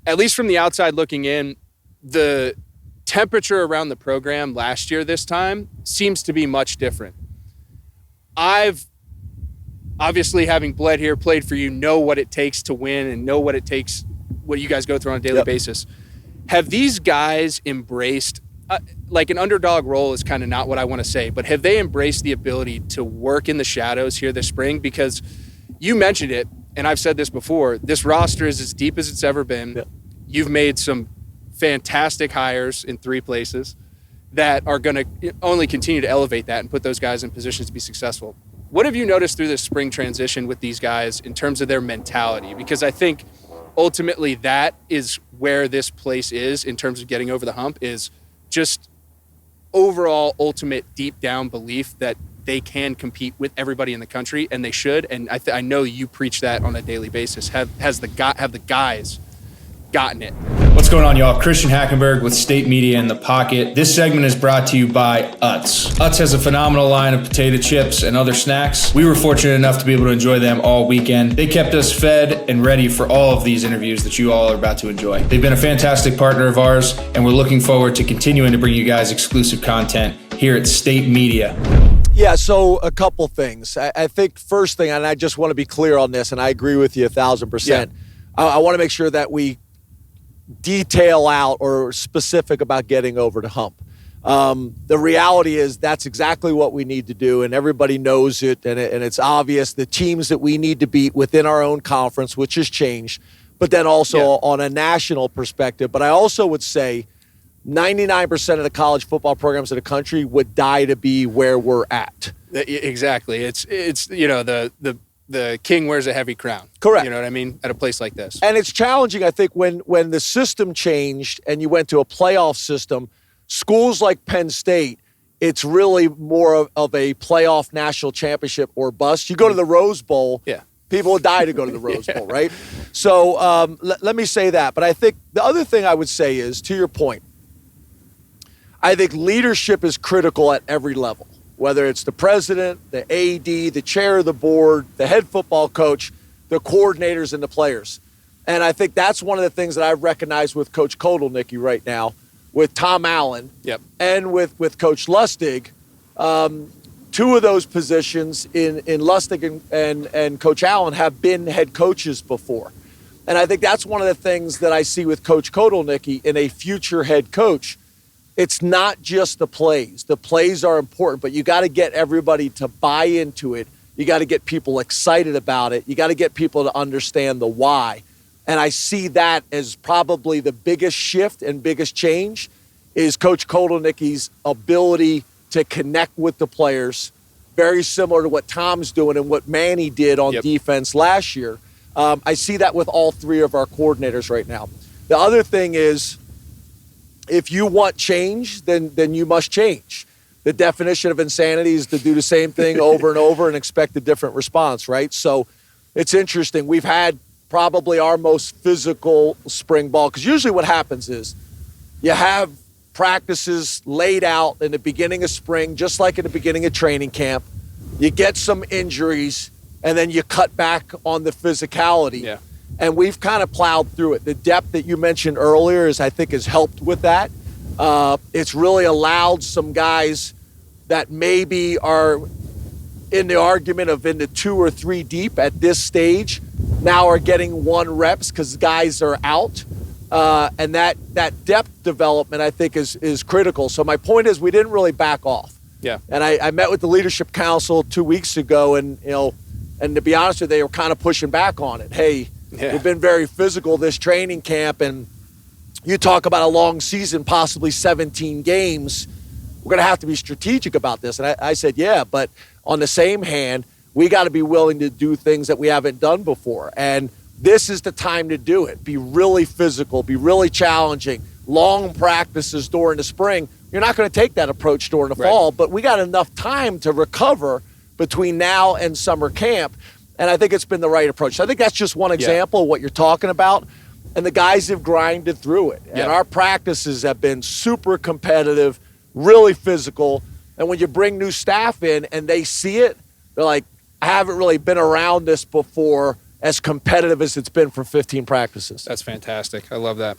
at least from the outside looking in, the temperature around the program last year this time seems to be much different. I've obviously, having bled here, played for you, know what it takes to win and know what it takes, what you guys go through on a daily basis. Have these guys embraced, like an underdog role is kind of not what I want to say, but have they embraced the ability to work in the shadows here this spring? Because you mentioned it, and I've said this before, this roster is as deep as it's ever been. Yep. You've made some fantastic hires in 3 places that are going to only continue to elevate that and put those guys in positions to be successful. What have you noticed through this spring transition with these guys in terms of their mentality? Because I think ultimately that is where this place is in terms of getting over the hump, is just overall ultimate deep down belief that they can compete with everybody in the country, and they should. And I know you preach that on a daily basis. Have the guys gotten it? What's going on, y'all? Christian Hackenberg with State Media in the Pocket. This segment is brought to you by Utz. Utz has a phenomenal line of potato chips and other snacks. We were fortunate enough to be able to enjoy them all weekend. They kept us fed and ready for all of these interviews that you all are about to enjoy. They've been a fantastic partner of ours, and we're looking forward to continuing to bring you guys exclusive content here at State Media. Yeah, so a couple things. I think first thing, and I just want to be clear on this, and I agree with you 1,000%. Yeah. I want to make sure that we detail out or specific about getting over the hump. The reality is that's exactly what we need to do, and everybody knows it, and it's obvious. The teams that we need to beat within our own conference, which has changed, but then also on a national perspective. But I also would say 99% of the college football programs in the country would die to be where we're at. Exactly. It's the king wears a heavy crown. Correct. You know what I mean? At a place like this. And it's challenging, I think, when the system changed and you went to a playoff system, schools like Penn State, it's really more of a playoff national championship or bust. You go to the Rose Bowl, people will die to go to the Rose Bowl, right? So let me say that. But I think the other thing I would say is, to your point, I think leadership is critical at every level. Whether it's the president, the AD, the chair of the board, the head football coach, the coordinators, and the players. And I think that's one of the things that I've recognized with Coach Kotelnicki right now, with Tom Allen, and with Coach Lustig. 2 of those positions in Lustig and Coach Allen have been head coaches before. And I think that's one of the things that I see with Coach Kotelnicki in a future head coach. It's not just the plays. The plays are important, but you got to get everybody to buy into it. You got to get people excited about it. You got to get people to understand the why. And I see that as probably the biggest shift and biggest change is Coach Kotelnicki's ability to connect with the players, very similar to what Tom's doing and what Manny did on defense last year. I see that with all 3 of our coordinators right now. The other thing is, if you want change, then you must change. The definition of insanity is to do the same thing over and over and expect a different response, right? So it's interesting. We've had probably our most physical spring ball, because usually what happens is you have practices laid out in the beginning of spring, just like in the beginning of training camp. You get some injuries, and then you cut back on the physicality. Yeah. And we've kind of plowed through it. The depth that you mentioned earlier I think has helped with that. It's really allowed some guys that maybe are in the argument of in the 2 or 3 deep at this stage now are getting 1 reps because guys are out. And that depth development, I think, is critical. So my point is we didn't really back off. Yeah. And I met with the Leadership Council 2 weeks ago, and to be honest with you, they were kind of pushing back on it. Hey, we've been very physical this training camp, and you talk about a long season, possibly 17 games. We're going to have to be strategic about this. And I said, yeah, but on the same hand, we got to be willing to do things that we haven't done before. And this is the time to do it. Be really physical, be really challenging, long practices during the spring. You're not going to take that approach during the fall, but we got enough time to recover between now and summer camp. And I think it's been the right approach. So I think that's just one example of what you're talking about. And the guys have grinded through it. And our practices have been super competitive, really physical. And when you bring new staff in and they see it, they're like, I haven't really been around this before. as competitive as it's been for 15 practices. That's fantastic. I love that.